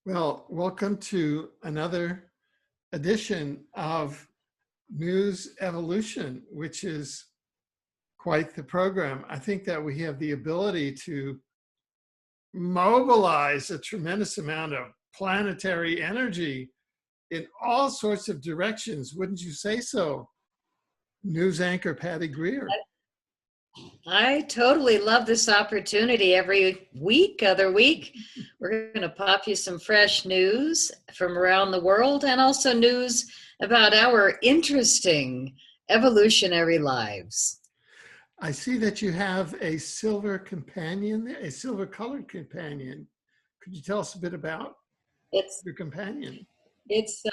Well, welcome to another edition of News Evolution, which is quite the program. I think that we have the ability to mobilize a tremendous amount of planetary energy in all sorts of directions. Wouldn't you say so, news anchor Patty Greer? I totally love this opportunity. Every other week, we're going to pop you some fresh news from around the world and also news about our interesting evolutionary lives. I see that you have a silver companion, a silver colored companion. Could you tell us a bit about It's, your companion? it's,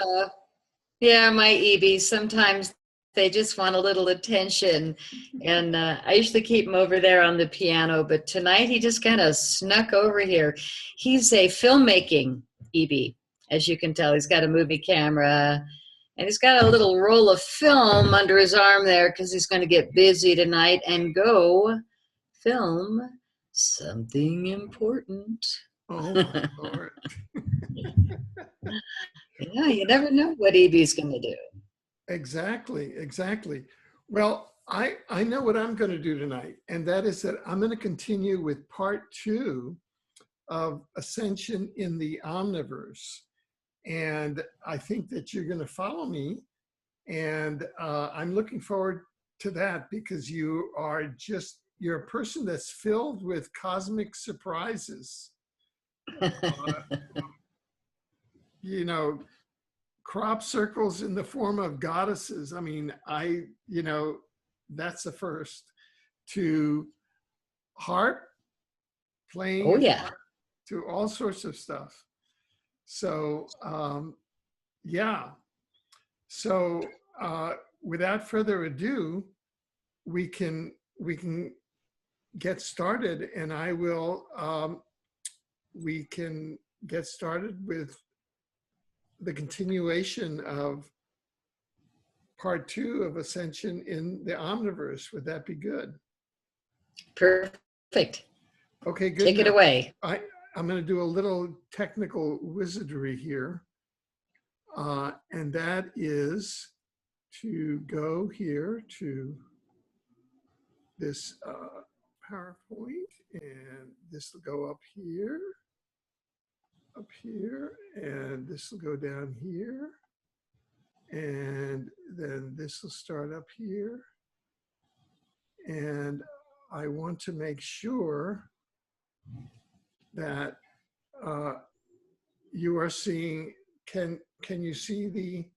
yeah, my EBs, sometimes they just want a little attention. And I usually keep him over there on the piano, but tonight he just kind of snuck over here. He's a filmmaking EB, as you can tell. He's got a movie camera and he's got a little roll of film under his arm there because he's going to get busy tonight and go film something important. Oh my Lord. Yeah, you never know what EB's going to do. Exactly, exactly. Well, I know what I'm going to do tonight, and that is that I'm going to continue with part 2 of Ascension in the Omniverse. And I think that you're going to follow me, and I'm looking forward to that because you're a person that's filled with cosmic surprises. You know, crop circles in the form of goddesses. I mean, that's the first. To harp, playing Oh, a yeah. harp, to all sorts of stuff. So, yeah. So, without further ado, we can get started, and we can get started with the continuation of part 2 of Ascension in the Omniverse. Would that be good? Perfect. Okay, good. Take it away. I'm going to do a little technical wizardry here. And that is to go here to this PowerPoint, and this will go up here, and this will go down here. And then this will start up here. And I want to make sure that you are seeing, can you see the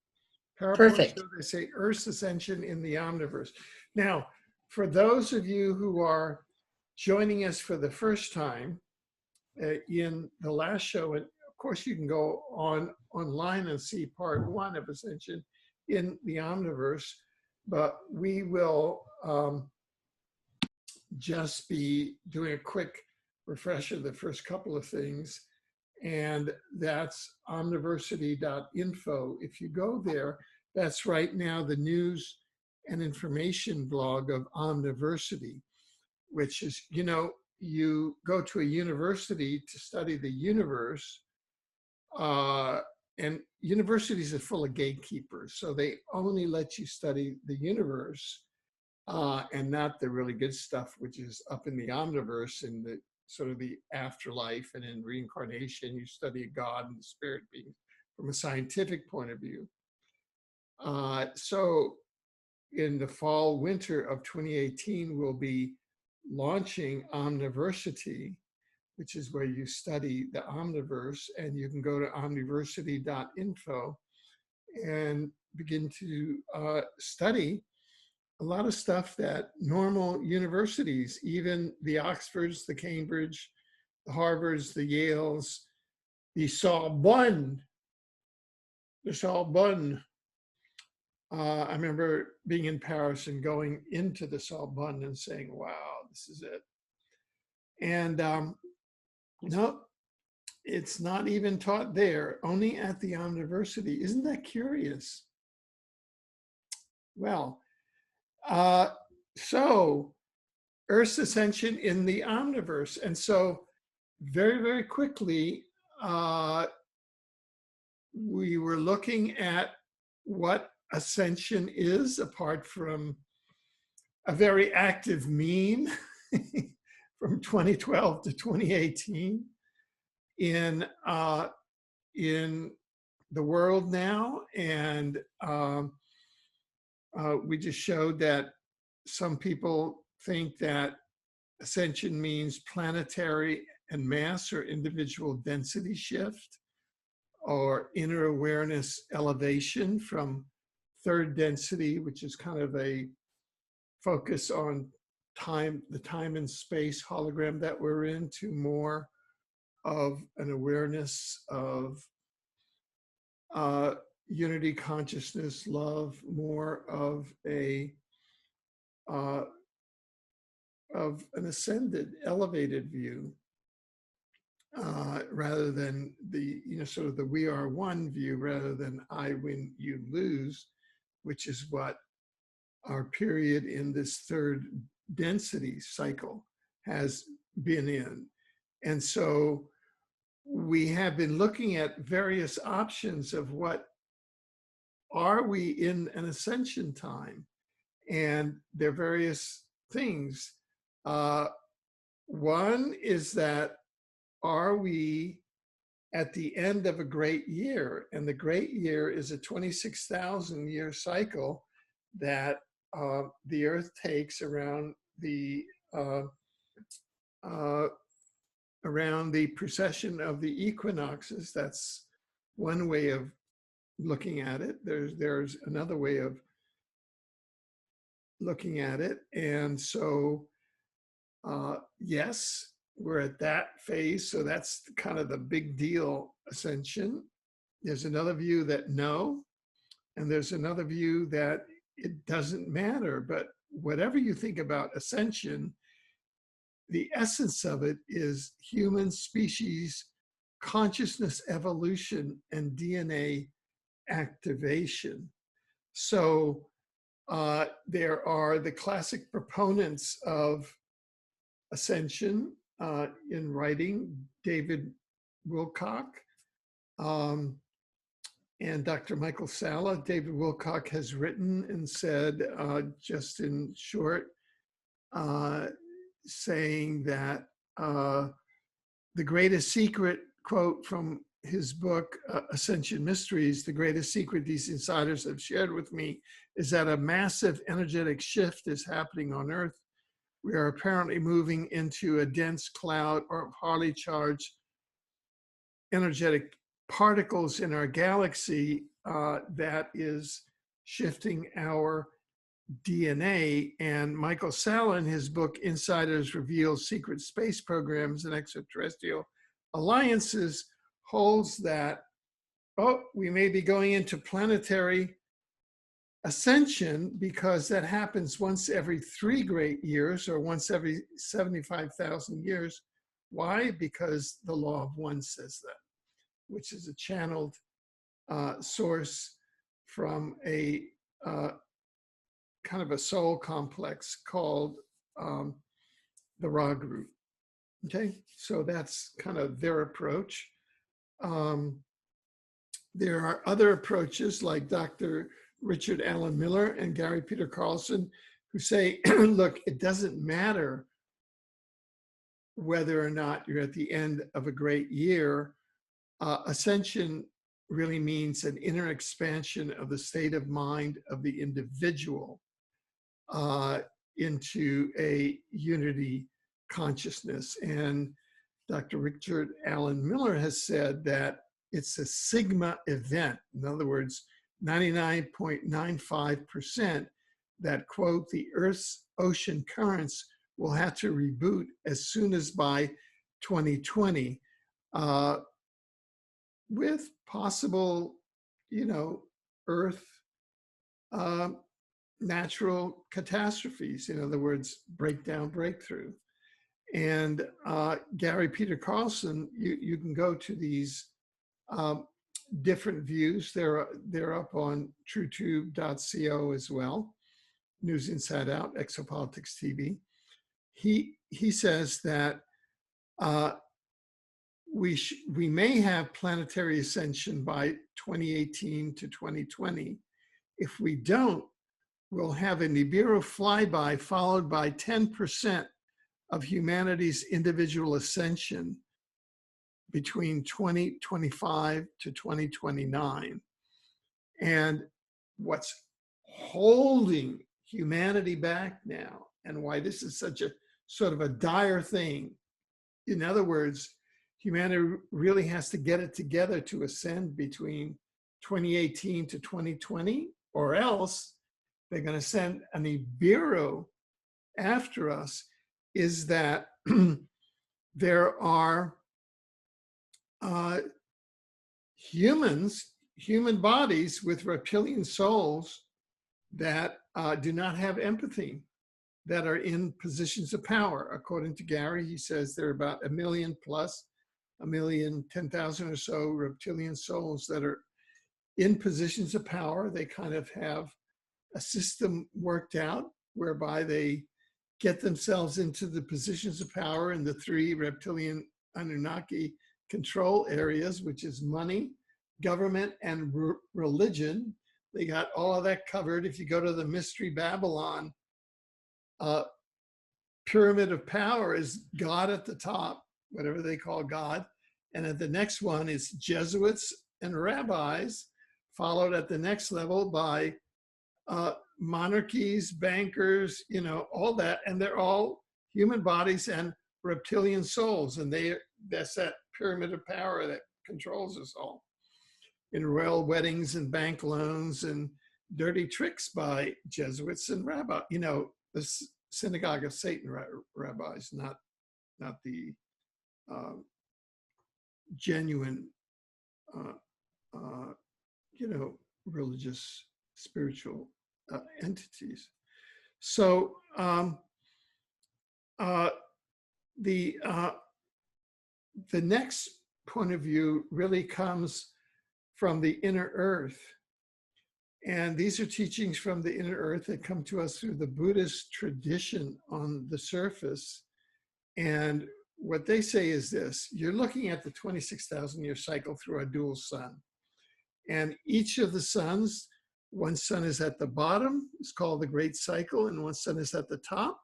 PowerPoint? Perfect. So they say Earth's Ascension in the Omniverse. Now, for those of you who are joining us for the first time, in the last show, and of course you can go online and see part 1 of Ascension in the Omniverse, but we will just be doing a quick refresher of the first couple of things, and that's omniversity.info. If you go there, that's right now the news and information blog of Omniversity, which is, you go to a university to study the universe, and universities are full of gatekeepers, so they only let you study the universe and not the really good stuff, which is up in the Omniverse, in the sort of the afterlife, and in reincarnation, you study God and the spirit being from a scientific point of view. So in the fall, winter of 2018, we'll be launching Omniversity, which is where you study the Omniverse, and you can go to omniversity.info and begin to study a lot of stuff that normal universities, even the Oxfords, the Cambridge, the Harvards, the Yales, the Sorbonne. I remember being in Paris and going into the Sorbonne and saying, wow, this is it. And no, it's not even taught there, only at the Omniversity. Isn't that curious? Well, so Earth's Ascension in the Omniverse. And so very, very quickly, we were looking at what Ascension is, apart from a very active meme from 2012 to 2018 in the world now. And we just showed that some people think that Ascension means planetary and mass or individual density shift, or inner awareness elevation from third density, which is kind of a focus on time, the time and space hologram that we're in, to more of an awareness of unity, consciousness, love, more of an ascended, elevated view, rather than the, sort of the we are one view, rather than I win, you lose, which is what our period in this third density cycle has been in. And so we have been looking at various options of what are we in an ascension time, and there are various things. One is that, are we at the end of a great year? And the great year is a 26,000 year cycle that the Earth takes around the precession of the equinoxes. That's one way of looking at it. There's another way of looking at it. And so, yes, we're at that phase. So that's kind of the big deal, Ascension. There's another view that no, and there's another view that it doesn't matter. But whatever you think about Ascension, the essence of it is human species consciousness evolution and DNA activation. So there are the classic proponents of Ascension in writing, David Wilcock and Dr. Michael Salla. David Wilcock has written and said, just in short, saying that the greatest secret, quote from his book, Ascension Mysteries, the greatest secret these insiders have shared with me is that a massive energetic shift is happening on Earth. We are apparently moving into a dense cloud of highly charged energetic particles in our galaxy that is shifting our DNA. And Michael Salla, in his book, Insiders Reveal Secret Space Programs and Extraterrestrial Alliances, holds that, we may be going into planetary ascension, because that happens once every 3 great years, or once every 75,000 years. Why? Because the law of one says that, which is a channeled source from a kind of a soul complex called the Ra group. Okay, so that's kind of their approach. There are other approaches like Dr. Richard Allen Miller and Gary Peter Carlson, who say, look, it doesn't matter whether or not you're at the end of a great year. Ascension really means an inner expansion of the state of mind of the individual into a unity consciousness. And Dr. Richard Allen Miller has said that it's a sigma event. In other words, 99.95% that, quote, the Earth's ocean currents will have to reboot as soon as by 2020, with possible, Earth natural catastrophes, in other words, breakdown, breakthrough. And Gary Peter Carlson, you can go to these different views. They're up on truetube.co as well, NewsInsideOut, ExopoliticsTV. He says that we may have planetary ascension by 2018 to 2020. If we don't, we'll have a Nibiru flyby followed by 10% of humanity's individual ascension between 2025 to 2029. And what's holding humanity back now, and why this is such a sort of a dire thing, in other words, humanity really has to get it together to ascend between 2018 to 2020, or else they're going to send a Nibiru after us, is that there are human bodies with reptilian souls that do not have empathy, that are in positions of power. According to Gary, he says there are about 1 million plus, 1,010,000 or so reptilian souls that are in positions of power. They kind of have a system worked out whereby they get themselves into the positions of power in the 3 reptilian Anunnaki control areas, which is money, government, and religion. They got all of that covered. If you go to the Mystery Babylon, pyramid of power is God at the top, whatever they call God. And at the next one is Jesuits and rabbis, followed at the next level by monarchies, bankers, you know, all that. And they're all human bodies and reptilian souls. And that's that pyramid of power that controls us all. In royal weddings and bank loans and dirty tricks by Jesuits and rabbis, you know, the synagogue of Satan rabbis, not the genuine, you know, religious, spiritual entities. So the next point of view really comes from the inner earth. And these are teachings from the inner earth that come to us through the Buddhist tradition on the surface. And what they say is this: you're looking at the 26,000-year cycle through a dual sun. And each of the suns, one sun is at the bottom, it's called the Great Cycle, and one sun is at the top.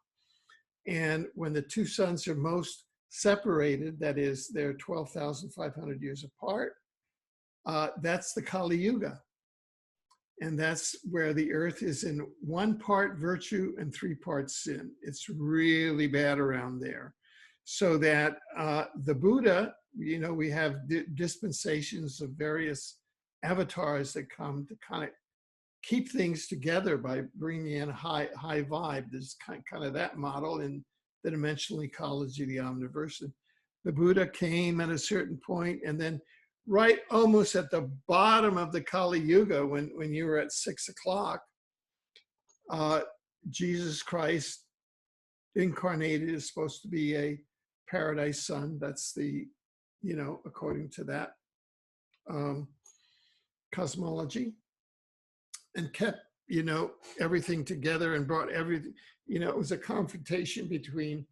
And when the 2 suns are most separated, that is, they're 12,500 years apart, that's the Kali Yuga. And that's where the earth is in 1 part virtue and 3 parts sin. It's really bad around there. So that the Buddha, you know, we have dispensations of various avatars that come to kind of keep things together by bringing in high vibe. There's kind of that model in the dimensional ecology, the omniverse. The Buddha came at a certain point, and then right almost at the bottom of the Kali Yuga, when you were at 6 o'clock, Jesus Christ incarnated is supposed to be a paradise son. That's the, you know, according to that cosmology, and kept, you know, everything together and brought everything, you know, it was a confrontation between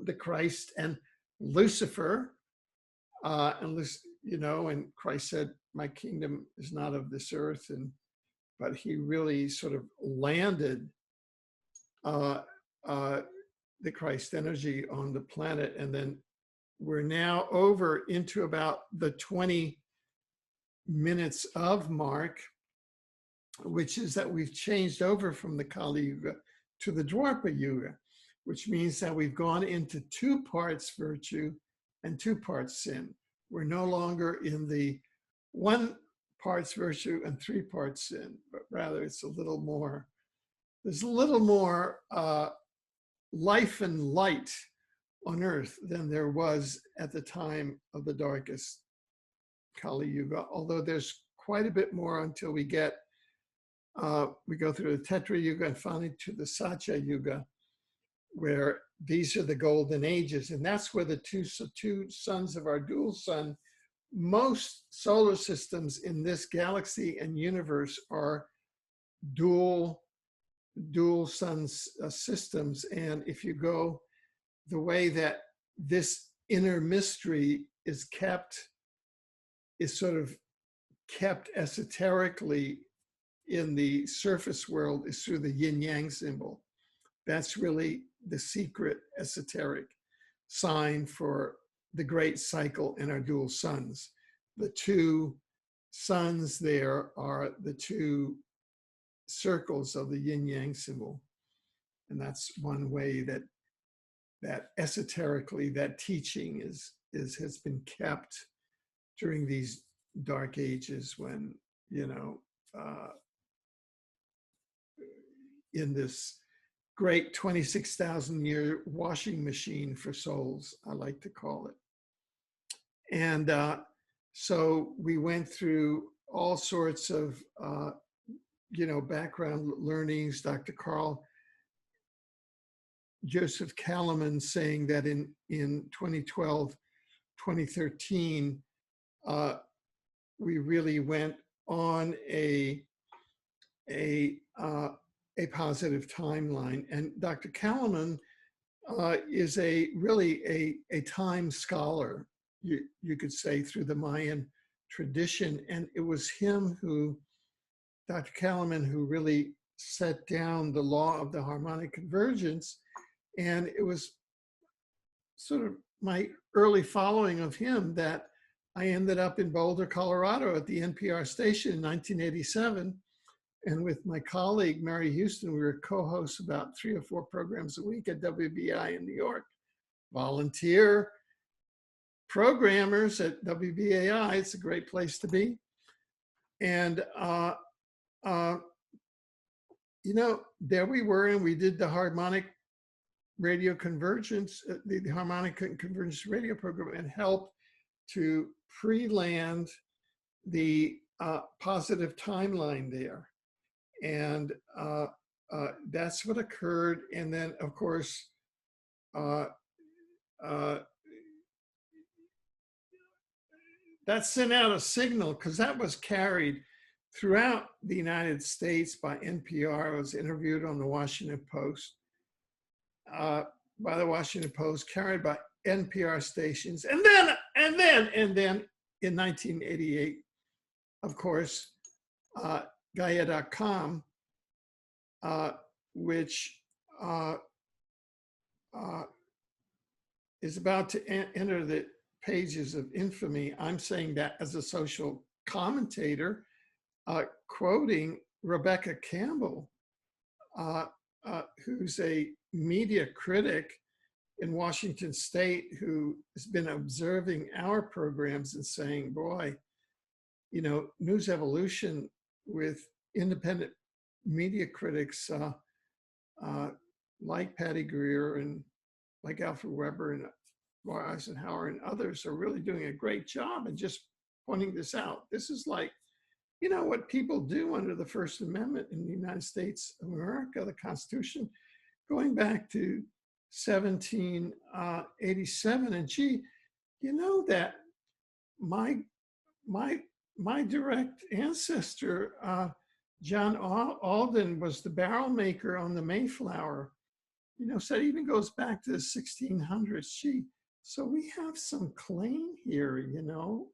the Christ and Lucifer, you know, and Christ said, my kingdom is not of this earth, but he really sort of landed the Christ energy on the planet. And then we're now over into about the 20 minutes of mark, which is that we've changed over from the Kali Yuga to the Dwapara Yuga, which means that we've gone into 2 parts virtue and 2 parts sin. We're no longer in the 1 parts virtue and 3 parts sin, but rather it's a little more, there's a little more life and light on earth than there was at the time of the darkest Kali Yuga, although there's quite a bit more until we get, we go through the Tetra Yuga and finally to the Satya Yuga, where these are the golden ages. And that's where the two suns of our dual sun, most solar systems in this galaxy and universe are dual sun systems. And if you go the way that this inner mystery is sort of kept esoterically in the surface world is through the yin yang symbol. That's really the secret esoteric sign for the great cycle in our dual suns. The two suns there are the two circles of the yin yang symbol. And that's one way that esoterically that teaching has been kept during these dark ages when, you know, in this great 26,000-year washing machine for souls, I like to call it. And so we went through all sorts of, you know, background learnings. Dr. Carl Joseph Kalaman saying that in 2012, 2013, we really went on a positive timeline. And Dr. Kalaman is really a time scholar, you could say, through the Mayan tradition. And it was him Dr. Kalaman, who really set down the law of the harmonic convergence. And it was sort of my early following of him that I ended up in Boulder, Colorado at the NPR station in 1987. And with my colleague, Mary Houston, we were co-hosts about 3 or 4 programs a week at WBI in New York. Volunteer programmers at WBAI, it's a great place to be. And, you know, there we were, and we did the harmonic radio convergence, the harmonic convergence radio program, and helped to pre-land the positive timeline there. And that's what occurred. And then, of course, that sent out a signal, because that was carried throughout the United States by NPR. I was interviewed on the Washington Post, by the Washington Post, carried by NPR stations. And then in 1988, of course, Gaia.com, which is about to enter the pages of infamy. I'm saying that as a social commentator, quoting Rebecca Campbell, who's a media critic in Washington State, who has been observing our programs and saying, boy, you know, NewsEvolution with independent media critics like Patty Greer and like Alfred Webre and Laura Eisenhower and others are really doing a great job and just pointing this out. This is like, you know, what people do under the First Amendment in the United States of America, the Constitution, going back to 1787. And gee, you know that my direct ancestor, John Alden, was the barrel maker on the Mayflower. You know, so it even goes back to the 1600s. Gee, so we have some claim here, you know,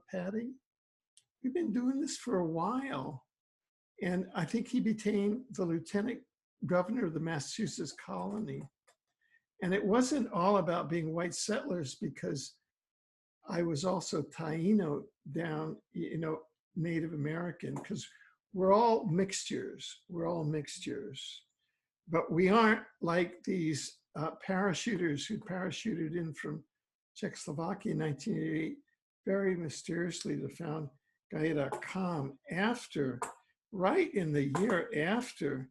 Patty. We've been doing this for a while. And I think he became the lieutenant governor of the Massachusetts colony. And it wasn't all about being white settlers, because I was also Taino down, you know, Native American, because we're all mixtures. We're all mixtures. But we aren't like these parachuters who parachuted in from Czechoslovakia in 1988, very mysteriously, to found Gaia.com after, right in the year after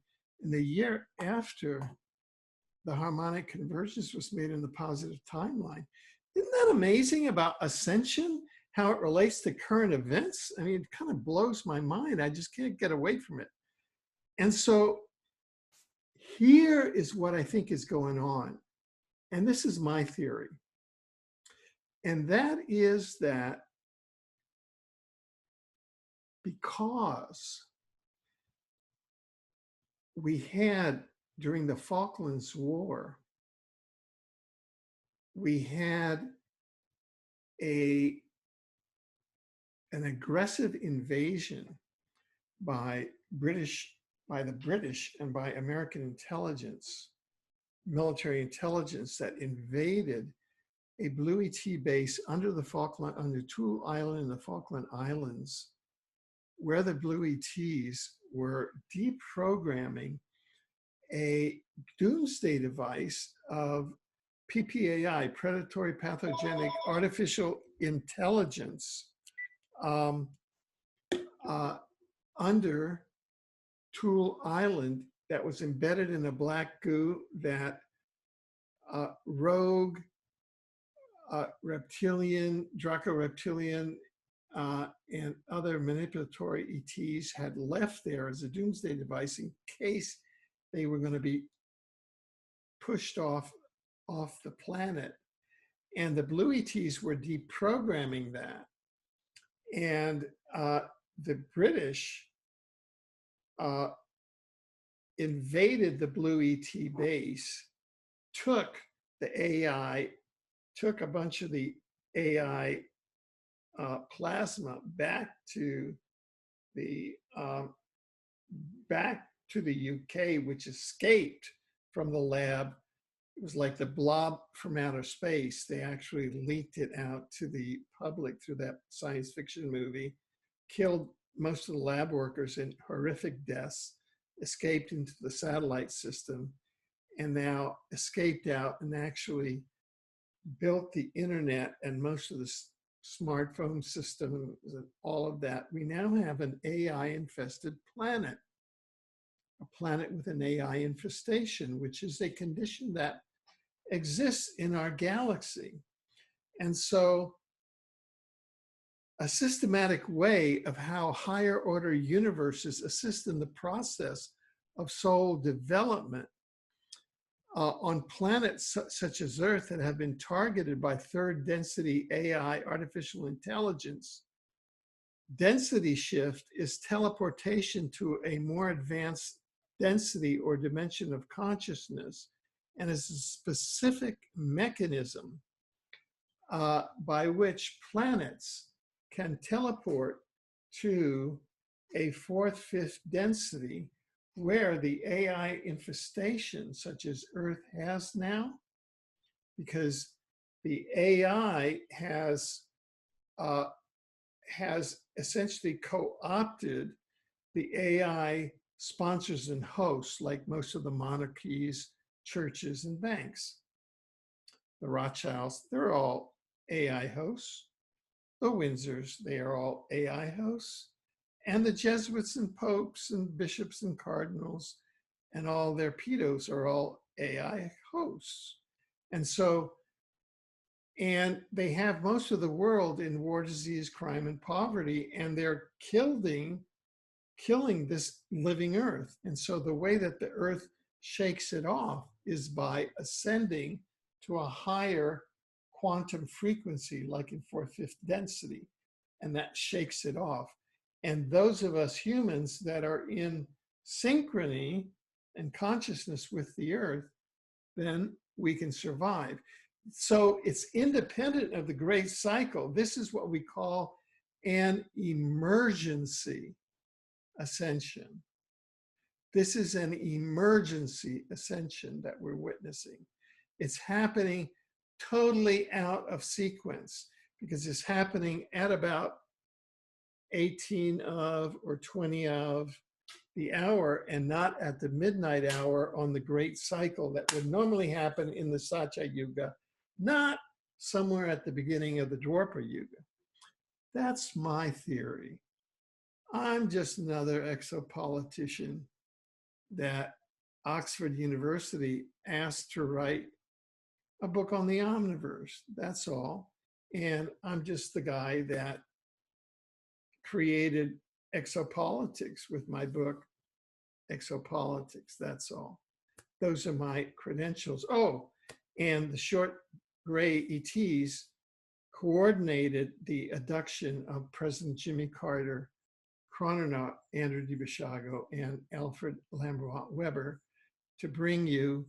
the harmonic convergence was made in the positive timeline. Isn't that amazing about Ascension, how it relates to current events? I mean, it kind of blows my mind. I just can't get away from it. And so here is what I think is going on. And this is my theory. And that is that because we had, during the Falklands War, we had an aggressive invasion by the British and by American intelligence, military intelligence, that invaded a Blue ET base under Tool Island in the Falkland Islands, where the Blue ETs were deprogramming a doomsday device of PPAI, predatory pathogenic artificial intelligence, under Tool Island that was embedded in a black goo that rogue reptilian, Draco reptilian, and other manipulatory ETs had left there as a doomsday device in case they were going to be pushed off the planet. And the Blue ETs were deprogramming that. And the British invaded the Blue ET base, took the AI, took a bunch of the AI plasma back to the UK, which escaped from the lab. It was like the blob from outer space. They actually leaked it out to the public through that science fiction movie, killed most of the lab workers in horrific deaths, escaped into the satellite system, and now escaped out and actually built the internet and most of the smartphone systems and all of that. We now have an AI-infested planet, a planet with an AI infestation, which is a condition that exists in our galaxy. And so a systematic way of how higher order universes assist in the process of soul development on planets such as Earth that have been targeted by third density AI, artificial intelligence. Density shift is teleportation to a more advanced density or dimension of consciousness, and is a specific mechanism by which planets can teleport to a fourth, fifth density where the AI infestation, such as Earth has now, because the AI has essentially co-opted the AI sponsors and hosts, like most of the monarchies, churches, and banks. The Rothschilds, they're all AI hosts. The Windsors, they are all AI hosts. And the Jesuits and popes and bishops and cardinals and all their pedos are all AI hosts. And so, and they have most of the world in war, disease, crime, and poverty, and they're killing this living Earth. And so the way that the Earth shakes it off is by ascending to a higher quantum frequency, like in fourth, fifth density, and that shakes it off. And those of us humans that are in synchrony and consciousness with the Earth, then we can survive. So it's independent of the great cycle. This is what we call an emergency ascension. This is an emergency ascension that we're witnessing. It's happening totally out of sequence because it's happening at about 18 of or 20 of the hour and not at the midnight hour on the great cycle that would normally happen in the Satya Yuga, not somewhere at the beginning of the Dwapara Yuga. That's my theory. I'm just another exopolitician that Oxford University asked to write a book on the omniverse. That's all. And I'm just the guy that created exopolitics with my book, Exopolitics. That's all. Those are my credentials. Oh, and the short gray ETs coordinated the abduction of President Jimmy Carter, chrononaut Andrew DiBasciago, and Alfred Lambremont Webre to bring you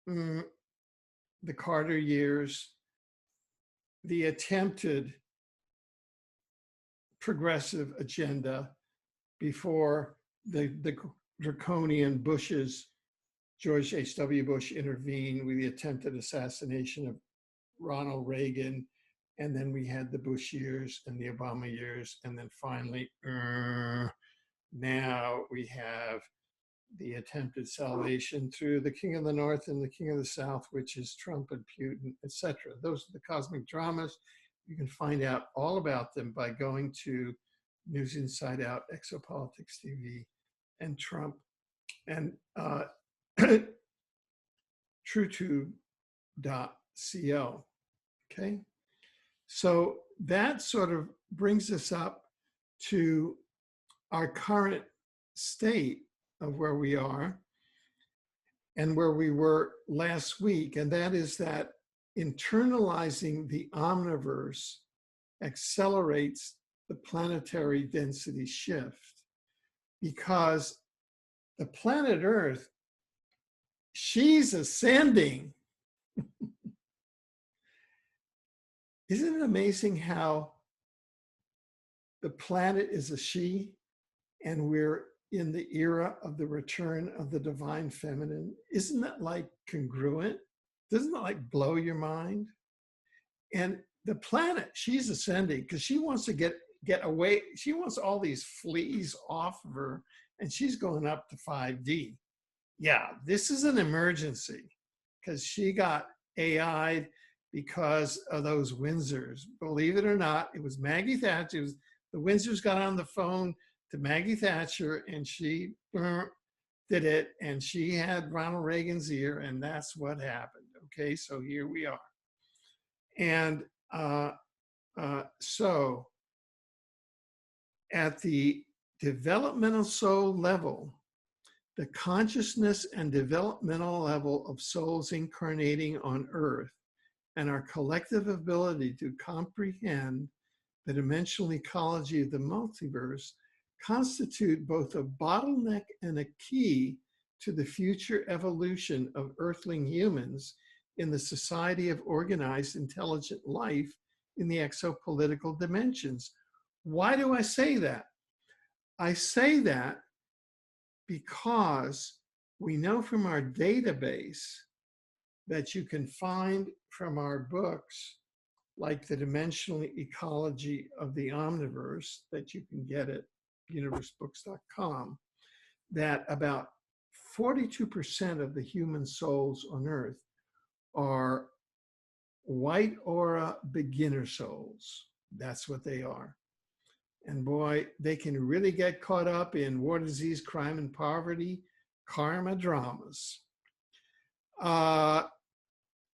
the Carter years, the attempted progressive agenda before the draconian Bushes, George H.W. Bush intervened with the attempted assassination of Ronald Reagan. And then we had the Bush years and the Obama years. And then finally, now we have the attempted salvation through the King of the North and the King of the South, which is Trump and Putin, etc. Those are the cosmic dramas. You can find out all about them by going to NewsInsideOut, ExopoliticsTV, and Trump, and TrueTube.co. Okay, so that sort of brings us up to our current state of where we are and where we were last week, and that is that internalizing the omniverse accelerates the planetary density shift, because the planet Earth, she's ascending. Isn't it amazing how the planet is a she and we're in the era of the return of the divine feminine? Isn't that like congruent? Doesn't that like blow your mind? And the planet, she's ascending because she wants to get away. She wants all these fleas off of her, and she's going up to 5D. Yeah, this is an emergency because she got AI'd because of those Windsors. Believe it or not, it was Maggie Thatcher. The Windsors got on the phone to Maggie Thatcher, and she did it, and she had Ronald Reagan's ear, and that's what happened. Okay, so here we are. And so at the developmental soul level, the consciousness and developmental level of souls incarnating on Earth and our collective ability to comprehend the dimensional ecology of the multiverse constitute both a bottleneck and a key to the future evolution of Earthling humans in the society of organized intelligent life in the exopolitical dimensions. Why do I say that? I say that because we know from our database that you can find from our books, like The Dimensional Ecology of the Omniverse, that you can get at universebooks.com, that about 42% of the human souls on Earth are white aura beginner souls. That's what they are. And boy, they can really get caught up in war, disease, crime, and poverty, karma dramas.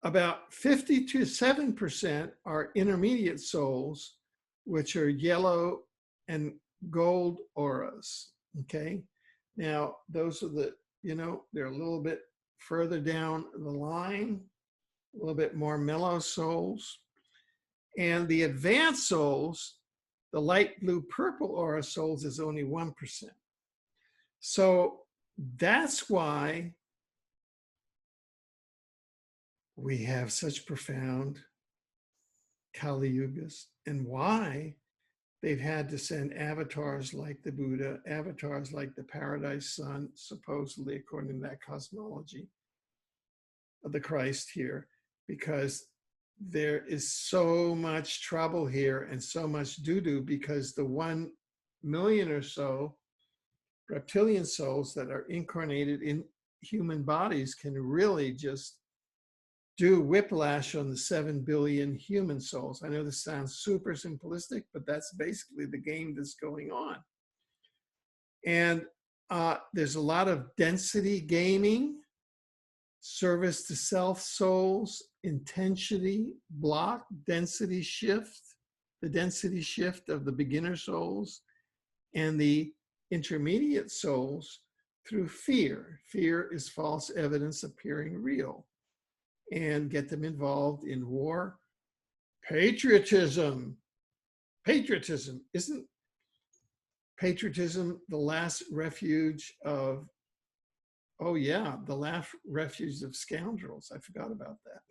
About 57% are intermediate souls, which are yellow and gold auras. Okay. Now, those are the, they're a little bit further down the line, a little bit more mellow souls. And the advanced souls, the light blue purple aura souls, is only 1%. So that's why we have such profound Kali Yugas, and why they've had to send avatars like the Buddha, avatars like the Paradise Son, supposedly according to that cosmology of the Christ here, because there is so much trouble here and so much doo-doo, because the 1 million or so reptilian souls that are incarnated in human bodies can really just do whiplash on the 7 billion human souls. I know this sounds super simplistic, but that's basically the game that's going on. And there's a lot of density gaming, service to self souls, intensity, block, density shift, the density shift of the beginner souls, and the intermediate souls through fear. Fear is false evidence appearing real, and get them involved in war. Patriotism. Patriotism. Isn't patriotism the last refuge of, oh yeah, the last refuge of scoundrels? I forgot about that.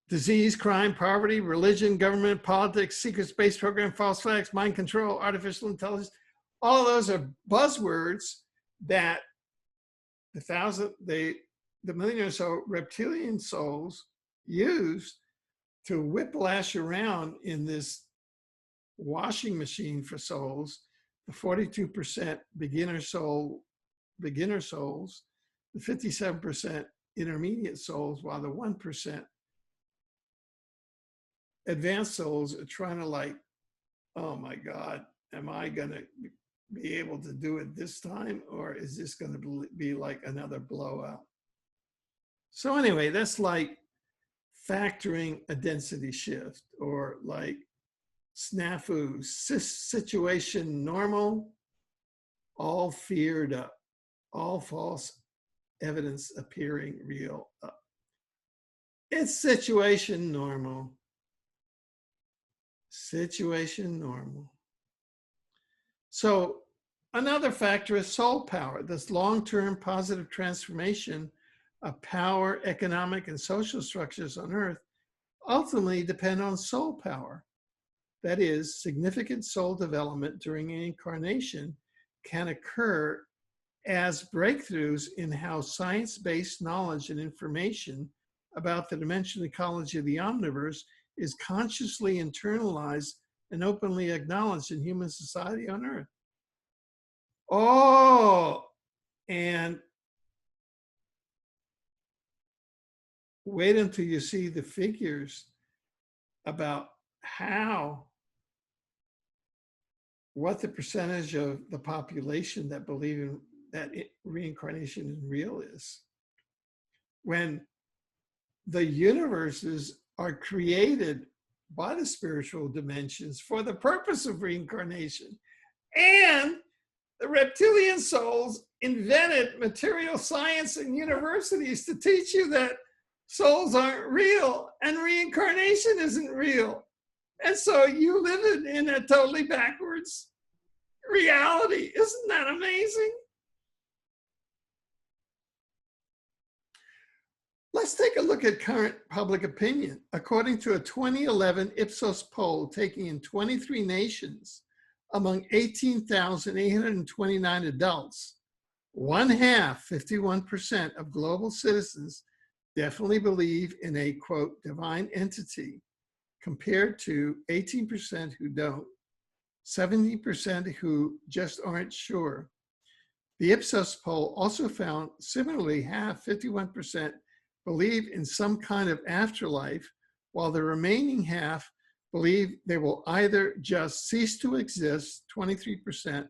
disease, crime, poverty, religion, government, politics, secret space program, false flags, mind control, artificial intelligence. All of those are buzzwords that the million or so reptilian souls use to whiplash around in this washing machine for souls, the 42% beginner souls, the 57% intermediate souls, while the 1% advanced souls are trying to like, oh my God, am I gonna be able to do it this time, or is this gonna be like another blowout? So anyway, that's like factoring a density shift, or like snafu, situation normal, all feared up, all false evidence appearing real up. It's situation normal. Situation normal. So another factor is soul power. This long-term positive transformation of power, economic, and social structures on Earth ultimately depend on soul power. That is, significant soul development during incarnation can occur as breakthroughs in how science-based knowledge and information about the dimensional ecology of the omniverse is consciously internalized and openly acknowledged in human society on Earth. Oh, and wait until you see the figures about what the percentage of the population that believe in that reincarnation is real is. When the universes are created by the spiritual dimensions for the purpose of reincarnation, and the reptilian souls invented material science and universities to teach you that souls aren't real and reincarnation isn't real. And so you live in a totally backwards reality. Isn't that amazing? Let's take a look at current public opinion. According to a 2011 Ipsos poll taken in 23 nations among 18,829 adults, one half, 51% of global citizens definitely believe in a, quote, divine entity, compared to 18% who don't, 70% who just aren't sure. The Ipsos poll also found similarly half, 51%, believe in some kind of afterlife, while the remaining half believe they will either just cease to exist, 23%,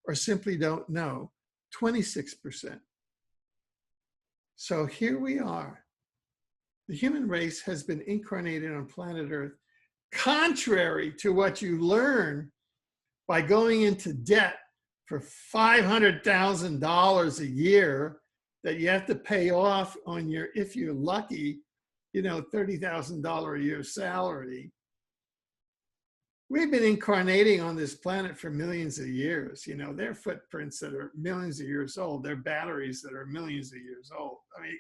or simply don't know, 26%. So here we are. The human race has been incarnated on planet Earth, contrary to what you learn by going into debt for $500,000 a year that you have to pay off on your, if you're lucky, $30,000 a year salary. We've been incarnating on this planet for millions of years. Their footprints that are millions of years old, their batteries that are millions of years old. I mean,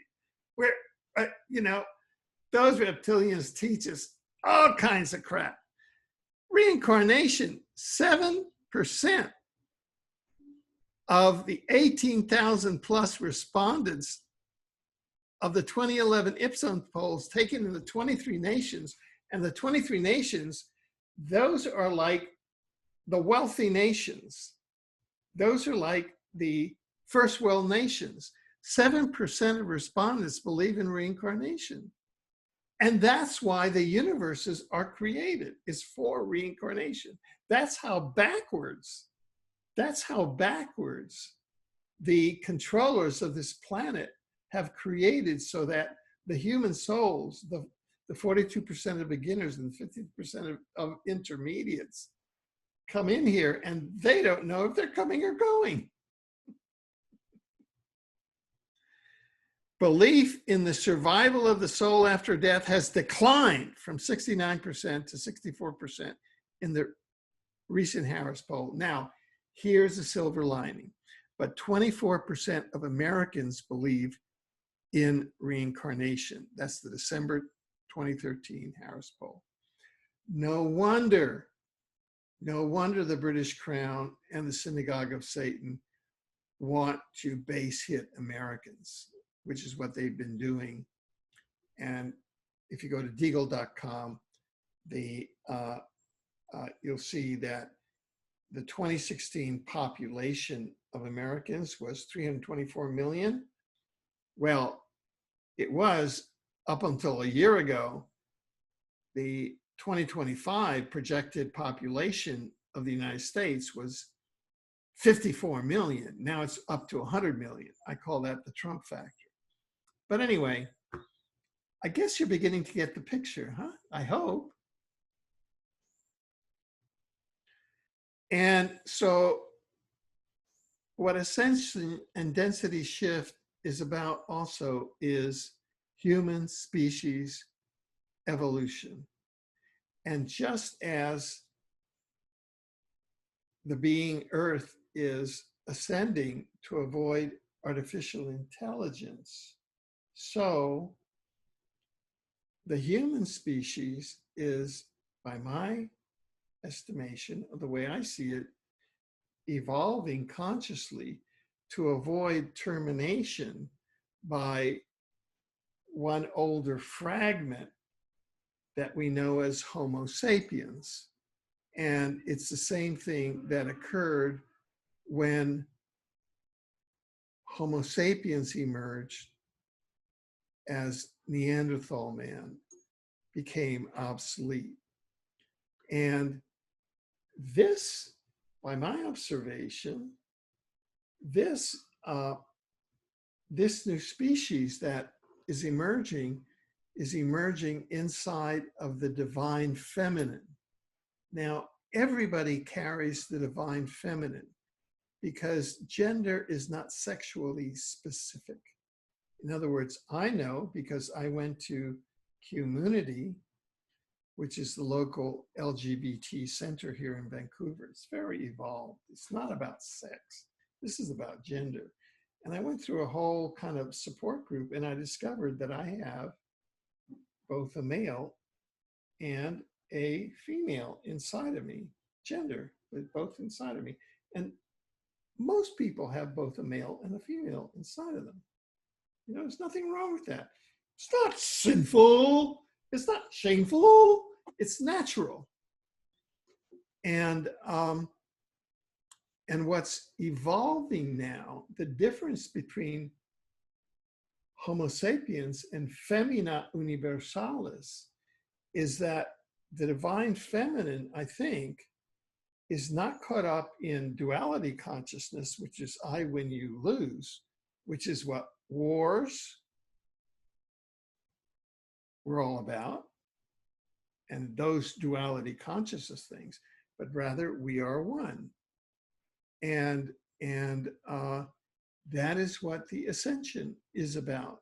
those reptilians teach us all kinds of crap. Reincarnation, 7% of the 18,000 plus respondents of the 2011 Ipsos polls taken in the 23 nations, and the 23 nations, those are like the wealthy nations. Those are like the first world nations. 7% of respondents believe in reincarnation. And that's why the universes are created, is for reincarnation. That's how backwards the controllers of this planet have created, so that the human souls, the 42% of beginners and 50% of intermediates, come in here and they don't know if they're coming or going. Belief in the survival of the soul after death has declined from 69% to 64% in the recent Harris poll. Now, here's a silver lining, but 24% of Americans believe in reincarnation. That's the December 2013 Harris poll. No wonder the British Crown and the Synagogue of Satan want to base hit Americans, which is what they've been doing. And if you go to deagle.com, you'll see that the 2016 population of Americans was 324 million. Well, it was up until a year ago. The 2025 projected population of the United States was 54 million. Now it's up to 100 million. I call that the Trump factor. But anyway, I guess you're beginning to get the picture, huh? I hope. And so what ascension and density shift is about also is human species evolution. And just as the being Earth is ascending to avoid artificial intelligence, so the human species is, by my estimation, of the way I see it, evolving consciously to avoid termination by one older fragment that we know as Homo sapiens. And it's the same thing that occurred when Homo sapiens emerged as Neanderthal man became obsolete. And this, by my observation, this new species that is emerging inside of the divine feminine. Now, everybody carries the divine feminine because gender is not sexually specific. In other words, I know because I went to Community, which is the local LGBT center here in Vancouver. It's very evolved. It's not about sex. This is about gender. And I went through a whole kind of support group, and I discovered that I have both a male and a female inside of me, gender, but both inside of me. And most people have both a male and a female inside of them. You know, there's nothing wrong with that. It's not sinful. It's not shameful. It's natural. And what's evolving now, the difference between Homo sapiens and Femina Universalis is that the divine feminine, I think, is not caught up in duality consciousness, which is I win, you lose, which is what wars were all about, and those duality consciousness things, but rather we are one. And that is what the ascension is about.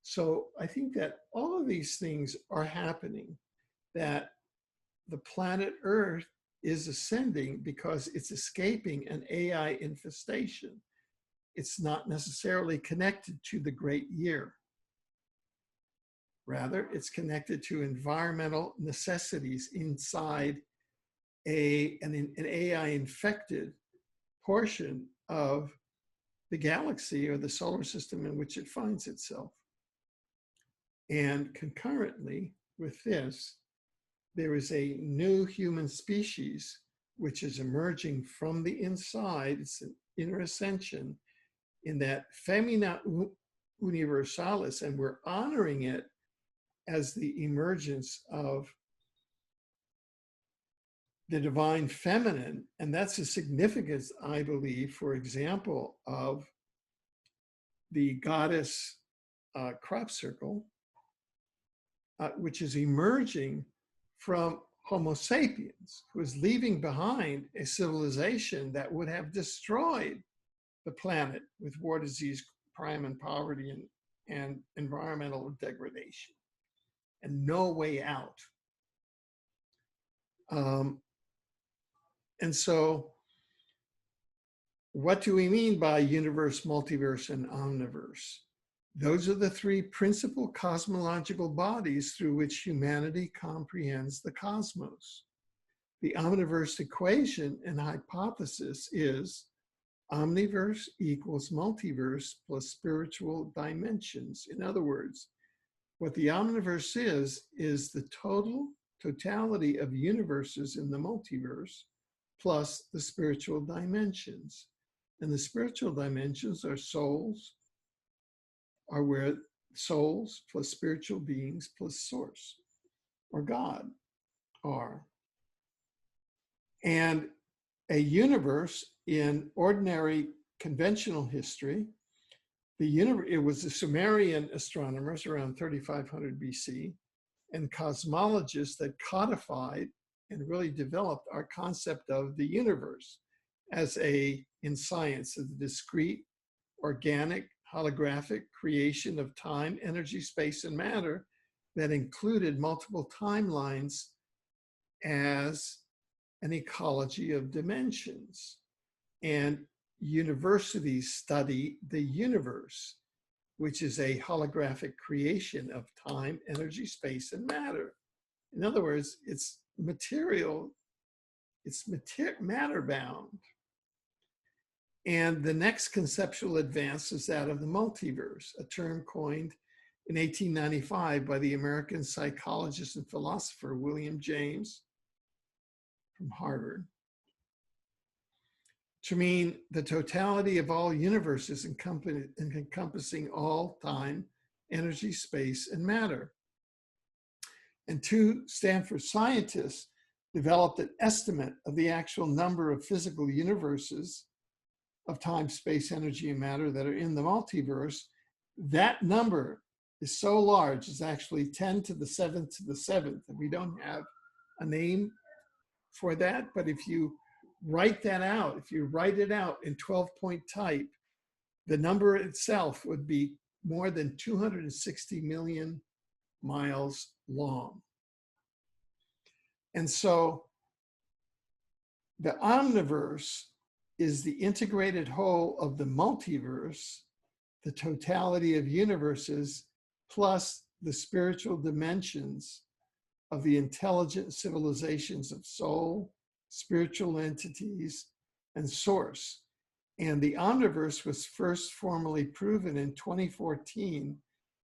So I think that all of these things are happening, that the planet Earth is ascending because it's escaping an AI infestation. It's not necessarily connected to the great year. Rather, it's connected to environmental necessities inside an AI-infected portion of the galaxy or the solar system in which it finds itself. And concurrently with this, there is a new human species which is emerging from the inside. It's an inner ascension in that Femina Universalis, and we're honoring it as the emergence of the divine feminine. And that's the significance, I believe, for example, of the goddess crop circle, which is emerging from Homo sapiens, who is leaving behind a civilization that would have destroyed the planet with war, disease, crime, and poverty, and environmental degradation, and no way out. And so what do we mean by universe, multiverse, and omniverse? Those are the three principal cosmological bodies through which humanity comprehends the cosmos. The omniverse equation and hypothesis is omniverse equals multiverse plus spiritual dimensions. In other words, what the omniverse is the totality of universes in the multiverse plus the spiritual dimensions. And the spiritual dimensions are where souls plus spiritual beings plus source or God are. And a universe in ordinary conventional history, it was the Sumerian astronomers around 3500 BC and cosmologists that codified and really developed our concept of the universe as in science, as a discrete, organic, holographic creation of time, energy, space, and matter that included multiple timelines as an ecology of dimensions. And universities study the universe, which is a holographic creation of time, energy, space, and matter. In other words, it's material, it's matter bound. And the next conceptual advance is that of the multiverse, a term coined in 1895 by the American psychologist and philosopher William James from Harvard, to mean the totality of all universes encompassing all time, energy, space, and matter. And two Stanford scientists developed an estimate of the actual number of physical universes of time, space, energy, and matter that are in the multiverse. That number is so large, it's actually 10 to the 7th to the 7th. And we don't have a name for that, but if you write that out, if you write it out in 12-point type, the number itself would be more than 260 million miles long. And so the omniverse is the integrated whole of the multiverse, the totality of universes, plus the spiritual dimensions of the intelligent civilizations of soul, spiritual entities, and source. And the omniverse was first formally proven in 2014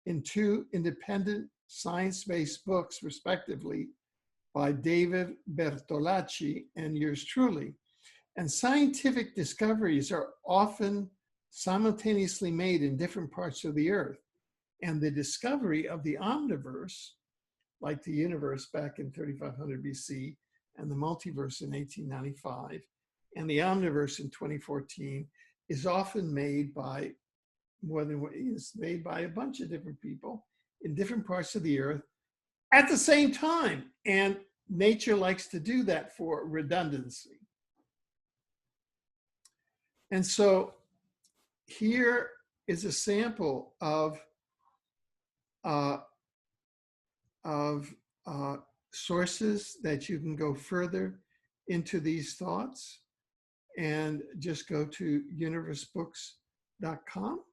in two independent science-based books, respectively, by David Bertolacci and yours truly. And scientific discoveries are often simultaneously made in different parts of the earth. And the discovery of the omniverse, like the universe back in 3500 BC, and the multiverse in 1895, and the omniverse in 2014, is often made by made by a bunch of different people in different parts of the earth at the same time. And nature likes to do that for redundancy. And so here is a sample of sources that you can go further into these thoughts, and just go to universebooks.com.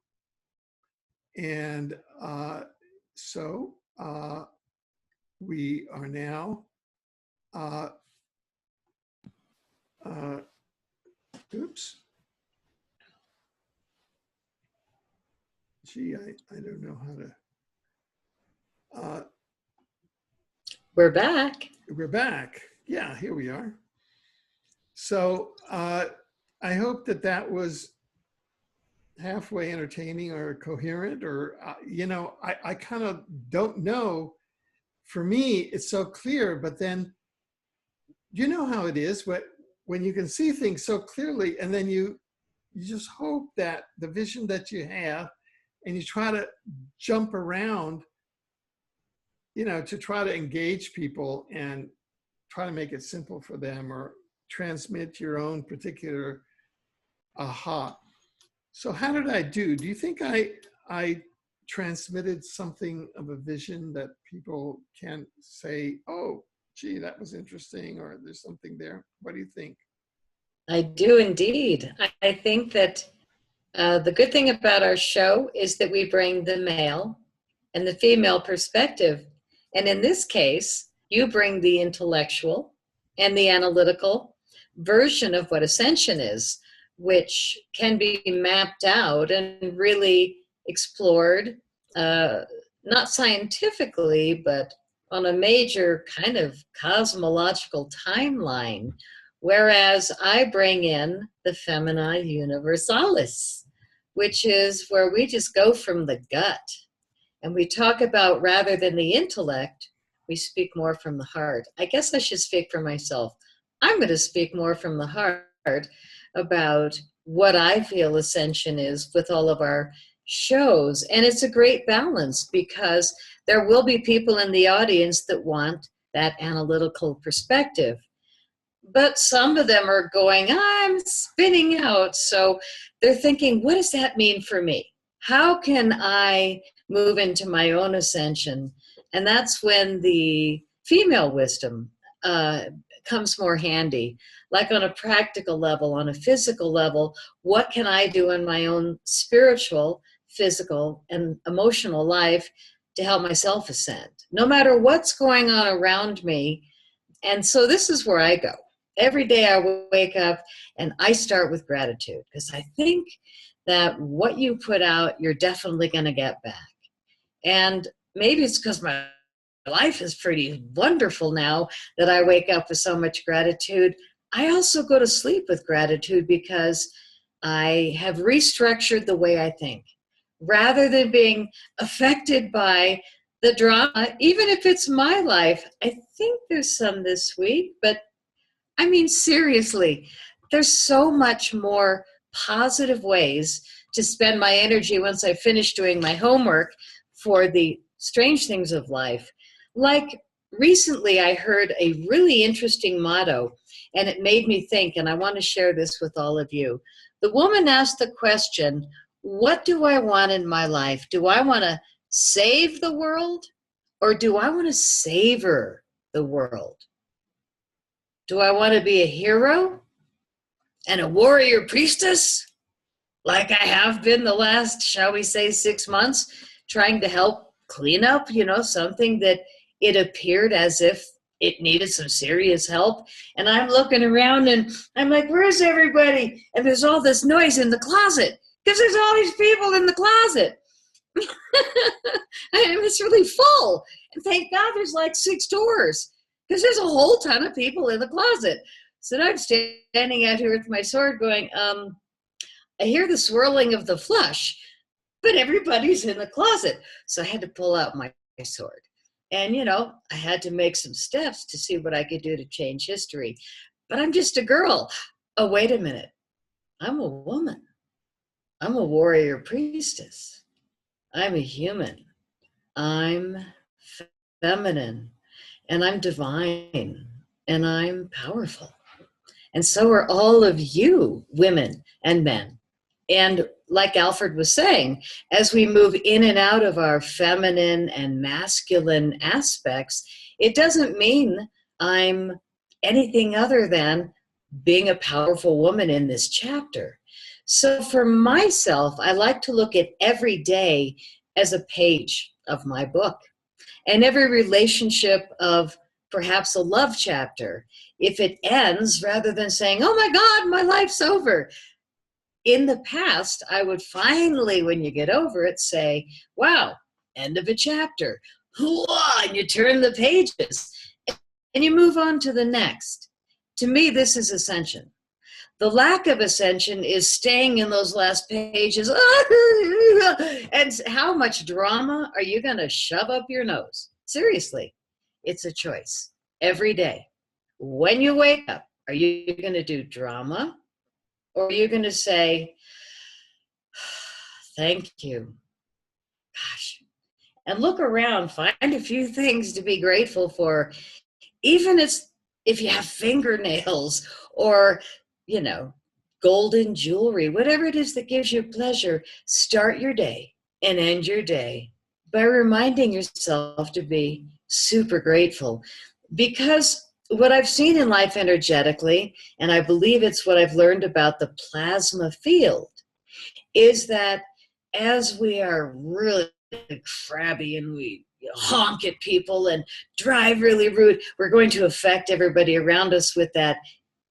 And so we are now, oops. Gee, I don't know how to. We're back. We're back. Yeah, here we are. So I hope that that was halfway entertaining or coherent, or, I kind of don't know. For me, it's so clear, but then you know how it is when you can see things so clearly, and then you just hope that the vision that you have, and you try to jump around, to try to engage people and try to make it simple for them, or transmit your own particular aha. So how did I do? Do you think I transmitted something of a vision that people can say, oh, gee, that was interesting, or there's something there? What do you think? I do indeed. I think that The good thing about our show is that we bring the male and the female perspective. And in this case, you bring the intellectual and the analytical version of what Ascension is, which can be mapped out and really explored, not scientifically, but on a major kind of cosmological timeline. Whereas I bring in the Femina Universalis, which is where we just go from the gut. And we talk about, rather than the intellect, we speak more from the heart. I guess I should speak for myself. I'm going to speak more from the heart about what I feel Ascension is with all of our shows. And it's a great balance, because there will be people in the audience that want that analytical perspective. But some of them are going, I'm spinning out. So they're thinking, what does that mean for me? How can I move into my own ascension? And that's when the female wisdom comes more handy. Like on a practical level, on a physical level, what can I do in my own spiritual, physical, and emotional life to help myself ascend, no matter what's going on around me? And so this is where I go. Every day I wake up and I start with gratitude, because I think that what you put out, you're definitely going to get back. And maybe it's because my life is pretty wonderful now that I wake up with so much gratitude. I also go to sleep with gratitude, because I have restructured the way I think. Rather than being affected by the drama, even if it's my life, I think there's some this week, but I mean, seriously, there's so much more positive ways to spend my energy once I finish doing my homework for the strange things of life. Like recently, I heard a really interesting motto, and it made me think, and I want to share this with all of you. The woman asked the question, what do I want in my life? Do I want to save the world, or do I want to savor the world? Do I want to be a hero and a warrior priestess, like I have been the last, shall we say, 6 months, trying to help clean up, something that it appeared as if it needed some serious help? And I'm looking around and I'm like, where's everybody? And there's all this noise in the closet, because there's all these people in the closet. And it's really full. And thank God there's like 6 doors, because there's a whole ton of people in the closet. So now I'm standing out here with my sword going, I hear the swirling of the flush, but everybody's in the closet. So I had to pull out my sword. And, I had to make some steps to see what I could do to change history. But I'm just a girl. Oh, wait a minute. I'm a woman. I'm a warrior priestess. I'm a human. I'm feminine. And I'm divine, and I'm powerful. And so are all of you, women and men. And like Alfred was saying, as we move in and out of our feminine and masculine aspects, it doesn't mean I'm anything other than being a powerful woman in this chapter. So for myself, I like to look at every day as a page of my book. And every relationship of perhaps a love chapter, if it ends, rather than saying, oh my God, my life's over. In the past, I would finally, when you get over it, say, wow, end of a chapter. And you turn the pages and you move on to the next. To me, this is ascension. The lack of ascension is staying in those last pages. And how much drama are you going to shove up your nose? Seriously, it's a choice every day. When you wake up, are you going to do drama, or are you going to say, thank you? Gosh. And look around, find a few things to be grateful for, even if you have fingernails or golden jewelry, whatever it is that gives you pleasure. Start your day and end your day by reminding yourself to be super grateful. Because what I've seen in life energetically, and I believe it's what I've learned about the plasma field, is that as we are really crabby and we honk at people and drive really rude, we're going to affect everybody around us with that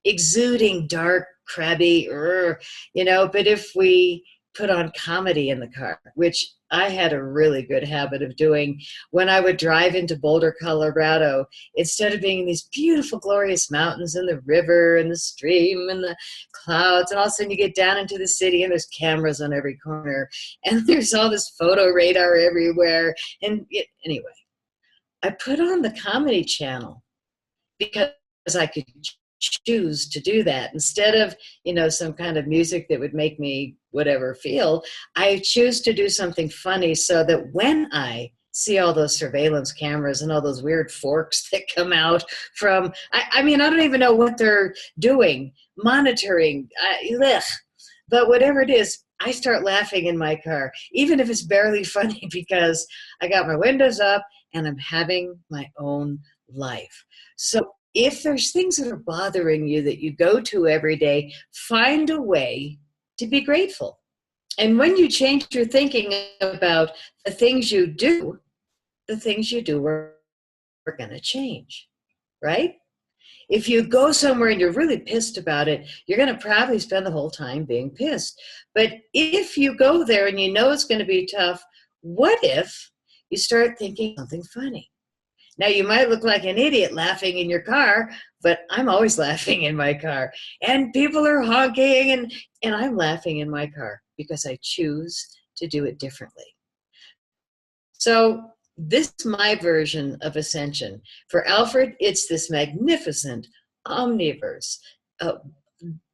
exuding dark, crabby, but if we put on comedy in the car, which I had a really good habit of doing when I would drive into Boulder, Colorado, instead of being in these beautiful, glorious mountains and the river and the stream and the clouds, and all of a sudden you get down into the city and there's cameras on every corner and there's all this photo radar everywhere. And anyway, I put on the comedy channel because I could choose to do that. Instead of, some kind of music that would make me whatever feel, I choose to do something funny so that when I see all those surveillance cameras and all those weird forks that come out from, I don't even know what they're doing, monitoring, but whatever it is, I start laughing in my car, even if it's barely funny, because I got my windows up and I'm having my own life. So if there's things that are bothering you that you go to every day, find a way to be grateful. And when you change your thinking about the things you do are going to change, right? If you go somewhere and you're really pissed about it, you're going to probably spend the whole time being pissed. But if you go there and you know it's going to be tough, what if you start thinking something funny? Now, you might look like an idiot laughing in your car, but I'm always laughing in my car. And people are honking, and I'm laughing in my car because I choose to do it differently. So this is my version of Ascension. For Alfred, it's this magnificent omniverse,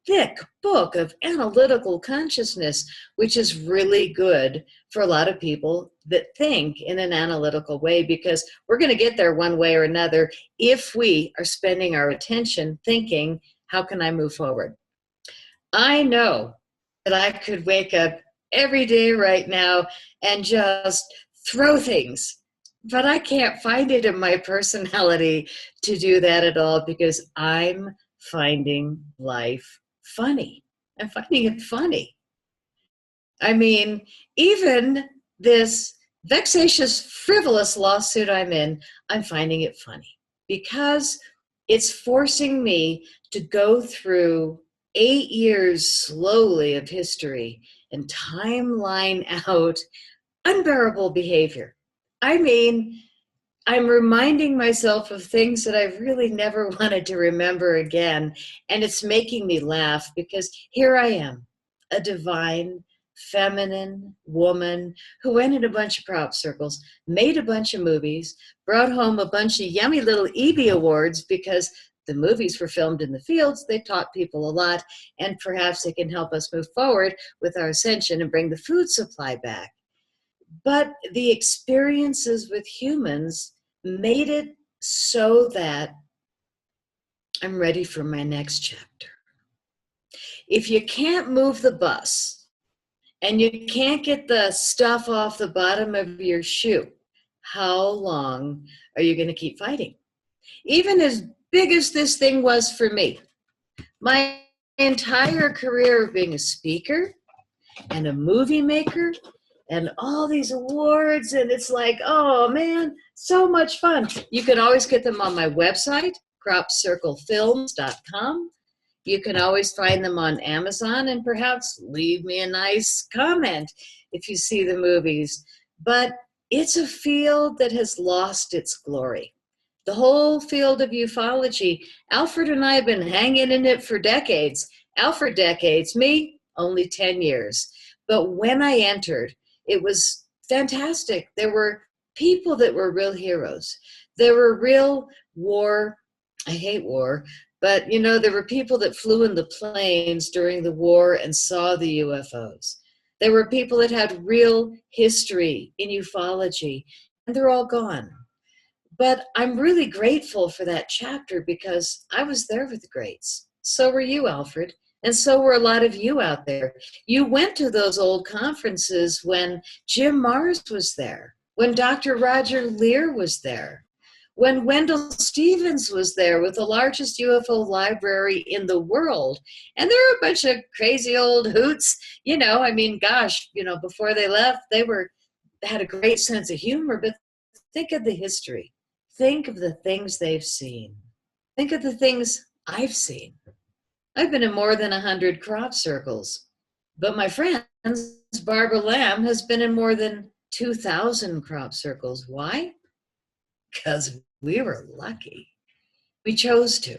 thick book of analytical consciousness, which is really good for a lot of people that think in an analytical way, because we're going to get there one way or another if we are spending our attention thinking, how can I move forward? I know that I could wake up every day right now and just throw things, but I can't find it in my personality to do that at all, because I'm finding life funny. I'm finding it funny. I mean, even this vexatious, frivolous lawsuit I'm finding it funny because it's forcing me to go through 8 years slowly of history and timeline out unbearable behavior. I mean, I'm reminding myself of things that I really never wanted to remember again. And it's making me laugh because here I am, a divine, feminine woman who went in a bunch of crop circles, made a bunch of movies, brought home a bunch of yummy little EB awards because the movies were filmed in the fields. They taught people a lot, and perhaps they can help us move forward with our ascension and bring the food supply back. But the experiences with humans made it so that I'm ready for my next chapter. If you can't move the bus and you can't get the stuff off the bottom of your shoe, how long are you going to keep fighting? Even as big as this thing was for me, my entire career of being a speaker and a movie maker and all these awards, and it's like, oh man, so much fun. You can always get them on my website, cropcirclefilms.com. You can always find them on Amazon, and perhaps leave me a nice comment if you see the movies. But it's a field that has lost its glory. The whole field of ufology, Alfred and I have been hanging in it for decades. Alfred decades, me, only 10 years. But when I entered, it was fantastic. There were people that were real heroes. There were real war. I hate war, but there were people that flew in the planes during the war and saw the UFOs. There were people that had real history in ufology, and they're all gone. But I'm really grateful for that chapter because I was there with the greats. So were you, Alfred. And so were a lot of you out there. You went to those old conferences when Jim Marrs was there, when Dr. Roger Leir was there, when Wendell Stevens was there with the largest UFO library in the world. And there were a bunch of crazy old hoots, you know, I mean, gosh, you know, before they left, had a great sense of humor, but think of the history. Think of the things they've seen. Think of the things I've seen. I've been in more than 100 crop circles, but my friend, Barbara Lamb, has been in more than 2,000 crop circles. Why? Because we were lucky. We chose to.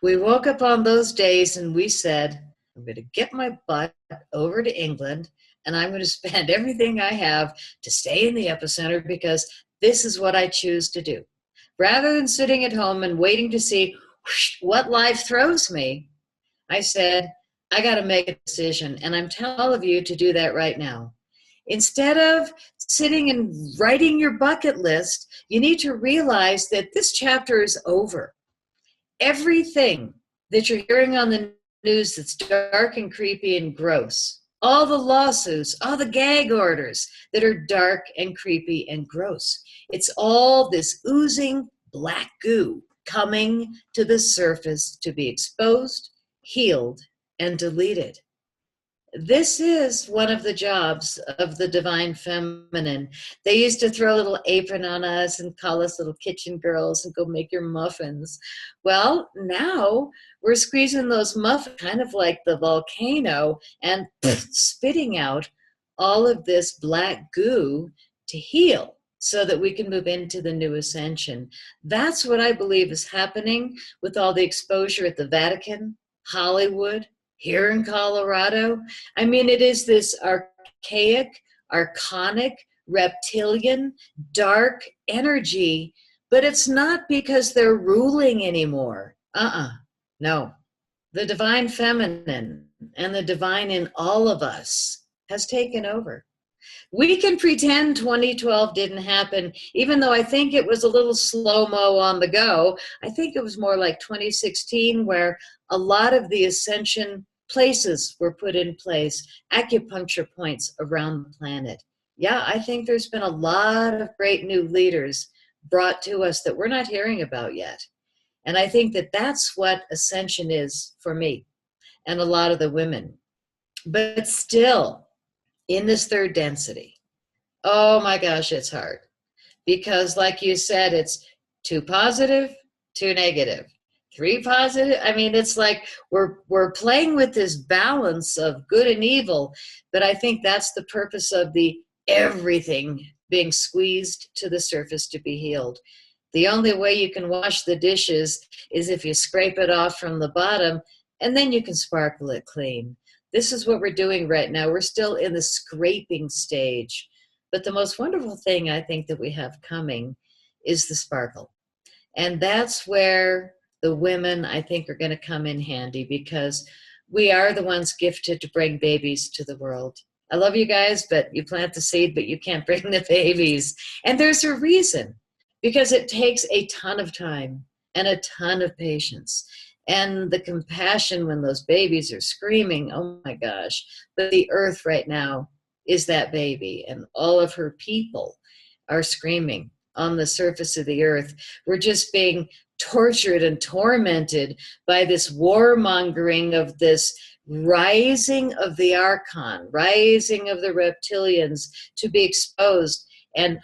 We woke up on those days and we said, I'm going to get my butt over to England and I'm going to spend everything I have to stay in the epicenter because this is what I choose to do. Rather than sitting at home and waiting to see what life throws me, I said, I got to make a decision. And I'm telling all of you to do that right now. Instead of sitting and writing your bucket list, you need to realize that this chapter is over. Everything that you're hearing on the news that's dark and creepy and gross, all the lawsuits, all the gag orders that are dark and creepy and gross, it's all this oozing black goo coming to the surface to be exposed, healed, and deleted. This is one of the jobs of the divine feminine. They used to throw a little apron on us and call us little kitchen girls and go make your muffins. Well, now we're squeezing those muffins kind of like the volcano and spitting out all of this black goo to heal so that we can move into the new ascension. That's what I believe is happening with all the exposure at the Vatican, Hollywood, here in Colorado. I mean, it is this archaic, archonic, reptilian, dark energy, but it's not because they're ruling anymore. No. The divine feminine and the divine in all of us has taken over. We can pretend 2012 didn't happen, even though I think it was a little slow-mo on the go. I think it was more like 2016 where a lot of the ascension places were put in place, acupuncture points around the planet. Yeah, I think there's been a lot of great new leaders brought to us that we're not hearing about yet. And I think that that's what ascension is for me and a lot of the women. But still, in this third density, oh my gosh, it's hard. Because like you said, it's too positive, too negative. 3 positive. I mean, it's like we're playing with this balance of good and evil, but I think that's the purpose of the everything being squeezed to the surface to be healed. The only way you can wash the dishes is if you scrape it off from the bottom, and then you can sparkle it clean. This is what we're doing right now. We're still in the scraping stage. But the most wonderful thing I think that we have coming is the sparkle. And that's where the women, I think, are going to come in handy because we are the ones gifted to bring babies to the world. I love you guys, but you plant the seed, but you can't bring the babies. And there's a reason, because it takes a ton of time and a ton of patience. And the compassion when those babies are screaming, oh my gosh. But the earth right now is that baby, and all of her people are screaming on the surface of the earth. We're just being tortured and tormented by this warmongering of this rising of the archon, rising of the reptilians to be exposed and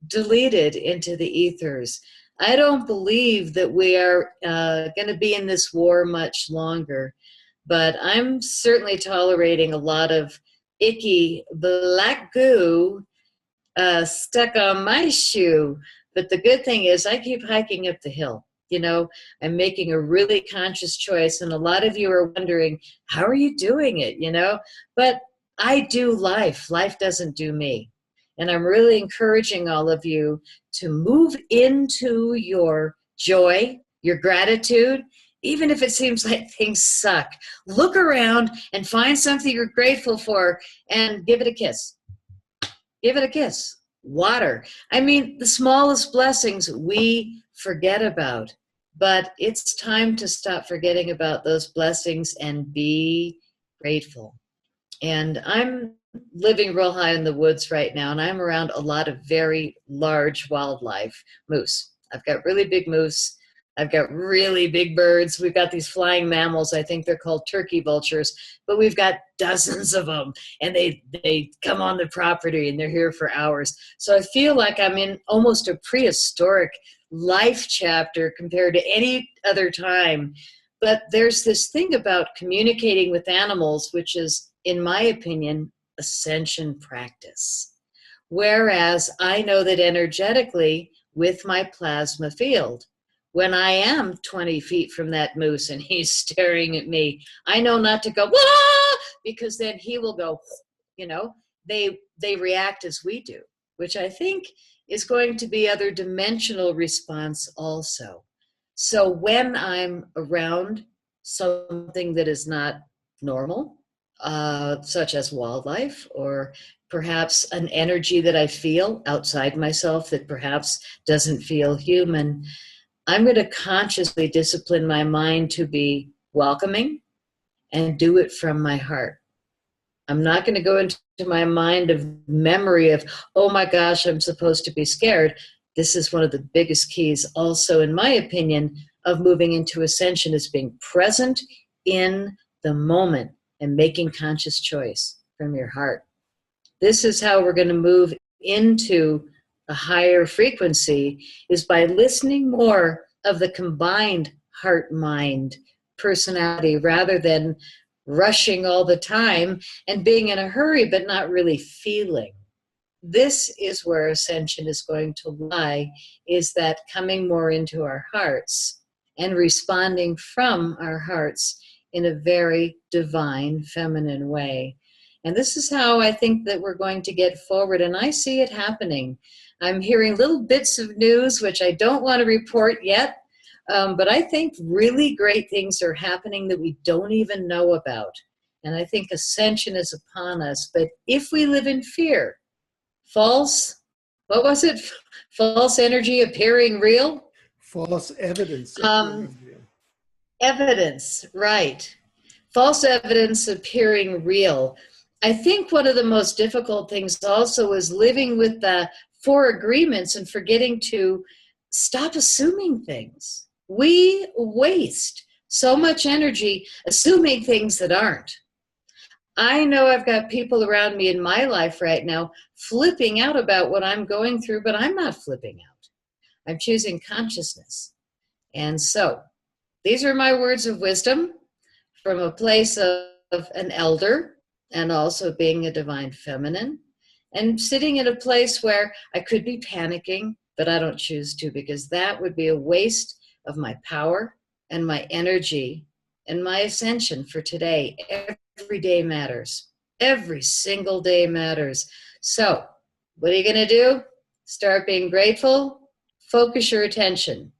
deleted into the ethers. I don't believe that we are going to be in this war much longer, but I'm certainly tolerating a lot of icky black goo stuck on my shoe. But the good thing is I keep hiking up the hill. You know, I'm making a really conscious choice. And a lot of you are wondering, how are you doing it? You know, but I do life. Life doesn't do me. And I'm really encouraging all of you to move into your joy, your gratitude, even if it seems like things suck. Look around and find something you're grateful for and give it a kiss. Give it a kiss. Water. I mean, the smallest blessings we forget about, but it's time to stop forgetting about those blessings and be grateful. And I'm living real high in the woods right now, and I'm around a lot of very large wildlife, moose. I've got really big moose. I've got really big birds. We've got these flying mammals. I think they're called turkey vultures, but we've got dozens of them, and they come on the property and they're here for hours. So I feel like I'm in almost a prehistoric life chapter compared to any other time. But there's this thing about communicating with animals, which is, in my opinion, ascension practice. Whereas I know that energetically with my plasma field, when I am 20 feet from that moose and he's staring at me, I know not to go, "Wah!" because then he will go, you know, they react as we do, which I think is going to be other dimensional response also. So when I'm around something that is not normal, such as wildlife, or perhaps an energy that I feel outside myself that perhaps doesn't feel human, I'm going to consciously discipline my mind to be welcoming and do it from my heart. I'm not going to go into my mind of memory of, oh my gosh, I'm supposed to be scared. This is one of the biggest keys also, in my opinion, of moving into ascension, is being present in the moment and making conscious choice from your heart. This is how we're going to move into a higher frequency, is by listening more of the combined heart-mind personality rather than rushing all the time and being in a hurry but not really feeling. This is where ascension is going to lie, is that coming more into our hearts and responding from our hearts in a very divine, feminine way. And this is how I think that we're going to get forward, and I see it happening. I'm hearing little bits of news, which I don't want to report yet, but I think really great things are happening that we don't even know about. And I think ascension is upon us. But if we live in fear, false, what was it? False energy appearing real? False evidence. Evidence, right. False evidence appearing real. I think one of the most difficult things also is living with the 4 agreements and forgetting to stop assuming things. We waste so much energy assuming things that aren't. I know I've got people around me in my life right now flipping out about what I'm going through, but I'm not flipping out. I'm choosing consciousness. And so these are my words of wisdom from a place of an elder and also being a divine feminine, and sitting in a place where I could be panicking, but I don't choose to, because that would be a waste of my power and my energy and my ascension for today. Every day matters. Every single day matters. So what are you going to do? Start being grateful. Focus your attention.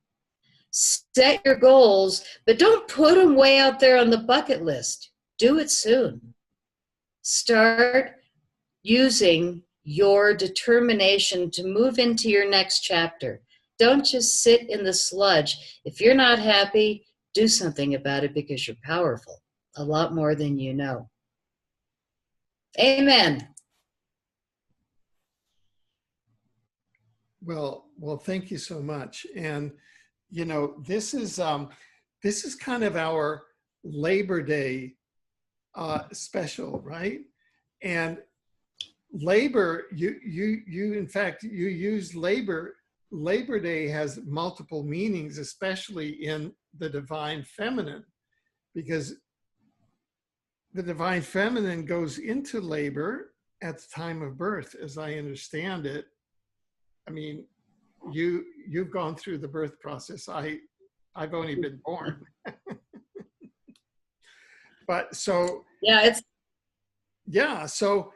Set your goals, but don't put them way out there on the bucket list. Do it soon. Start using your determination to move into your next chapter. Don't just sit in the sludge. If you're not happy, do something about it, because you're powerful, a lot more than you know. Amen. Well, thank you so much. And you know, this is kind of our Labor Day special, right? And labor, you in fact, you use labor. Labor Day has multiple meanings, especially in the divine feminine, because the divine feminine goes into labor at the time of birth, as I understand it. I mean, you've gone through the birth process. I've only been born. But so so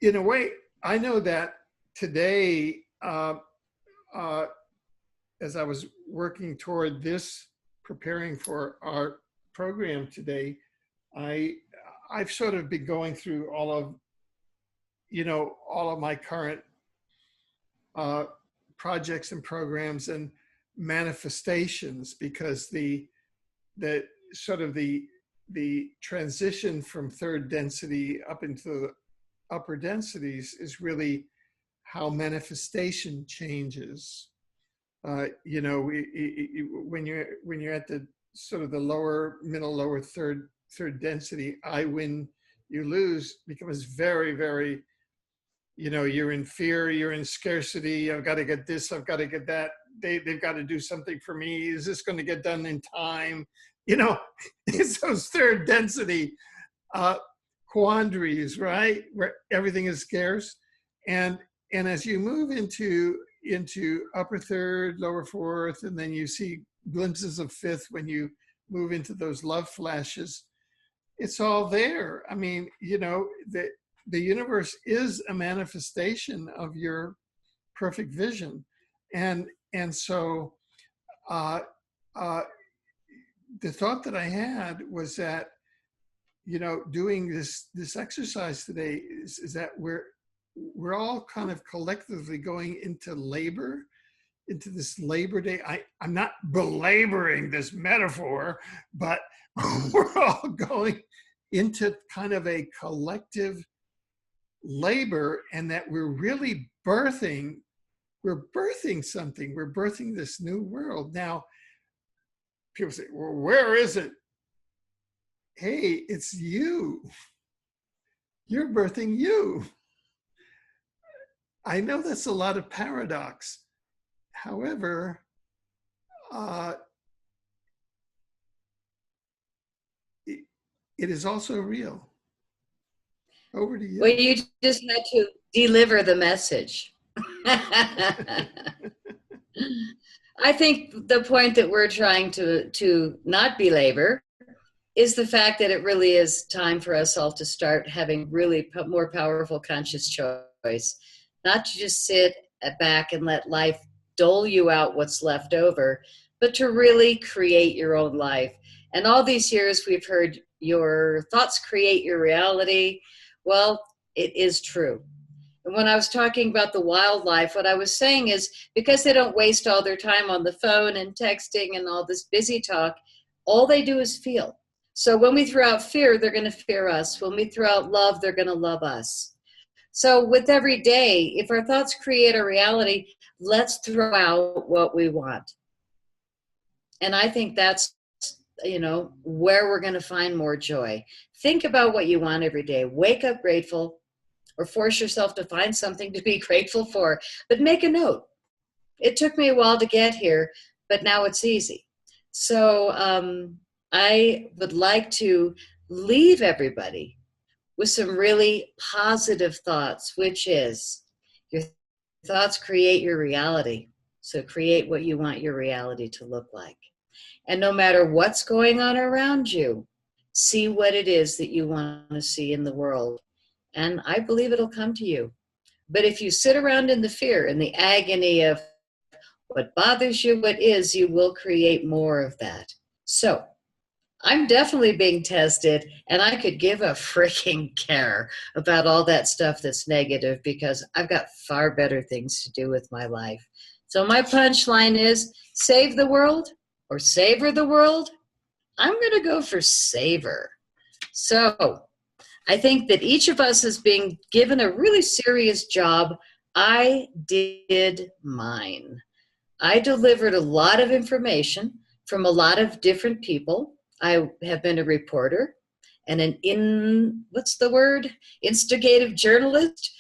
in a way, I know that today, as I was working toward this, preparing for our program today, I've sort of been going through all of my current projects and programs and manifestations, because the sort of the transition from 3rd density up into the upper densities is really how manifestation changes. You know, when you're at the sort of the lower third density, I win, you lose, becomes very, very, you know, you're in fear, you're in scarcity. I've got to get this, I've got to get that. They've got to do something for me. Is this going to get done in time? You know, it's those third density quandaries, right? Where everything is scarce. And as you move into upper third, lower fourth, and then you see glimpses of fifth when you move into those love flashes, it's all there. I mean, you know, the universe is a manifestation of your perfect vision. And so the thought that I had was that, you know, doing this exercise today is that we're all kind of collectively going into labor, into this Labor Day. I'm not belaboring this metaphor, but we're all going into kind of a collective labor, and that we're really birthing something. We're birthing this new world. Now, people say, well, where is it? Hey, it's you. You're birthing you. I know that's a lot of paradox. However, it is also real. Over to you. Well, you just had to deliver the message. I think the point that we're trying to not belabor is the fact that it really is time for us all to start having really more powerful conscious choice, not to just sit back and let life dole you out what's left over, but to really create your own life. And all these years we've heard your thoughts create your reality. Well, it is true. And when I was talking about the wildlife, what I was saying is because they don't waste all their time on the phone and texting and all this busy talk, all they do is feel. So when we throw out fear, they're going to fear us. When we throw out love, they're going to love us. So with every day, if our thoughts create a reality, let's throw out what we want. And I think that's, you know, where we're going to find more joy. Think about what you want every day. Wake up grateful, or force yourself to find something to be grateful for. But make a note. It took me a while to get here, but now it's easy. So I would like to leave everybody with some really positive thoughts, which is your thoughts create your reality. So create what you want your reality to look like. And no matter what's going on around you, see what it is that you want to see in the world. And I believe it'll come to you. But if you sit around in the fear and the agony of what bothers you, what is, you will create more of that. So I'm definitely being tested, and I could give a freaking care about all that stuff that's negative because I've got far better things to do with my life. So my punchline is save the world or savor the world. I'm going to go for savor. So I think that each of us is being given a really serious job. I did mine. I delivered a lot of information from a lot of different people. I have been a reporter and instigative journalist.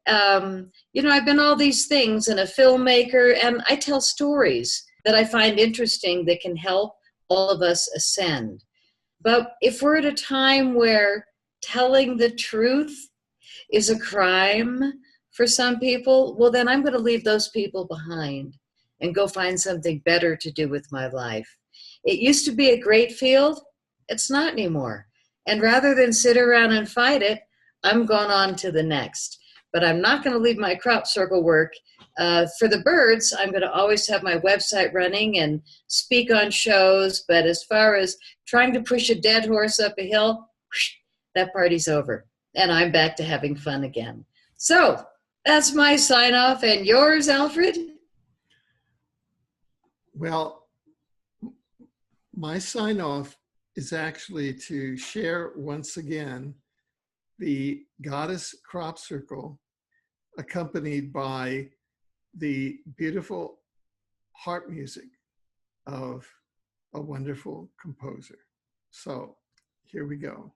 You know, I've been all these things, and a filmmaker, and I tell stories that I find interesting that can help all of us ascend. But if we're at a time where telling the truth is a crime for some people, well, then I'm going to leave those people behind and go find something better to do with my life. It used to be a great field. It's not anymore. And rather than sit around and fight it, I'm going on to the next. But I'm not going to leave my crop circle work. For the birds, I'm going to always have my website running and speak on shows. But as far as trying to push a dead horse up a hill, that party's over. And I'm back to having fun again. So that's my sign off. And yours, Alfred? Well, my sign off is actually to share once again the Goddess Crop Circle, accompanied by the beautiful harp music of a wonderful composer. So here we go.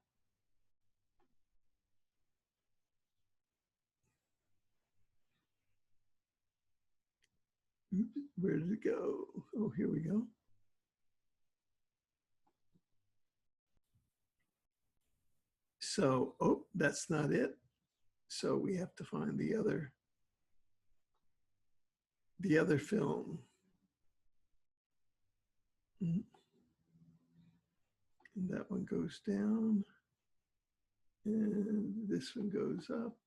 Where did it go? Oh, here we go. So, oh, that's not it. So we have to find the other film. And that one goes down. And this one goes up.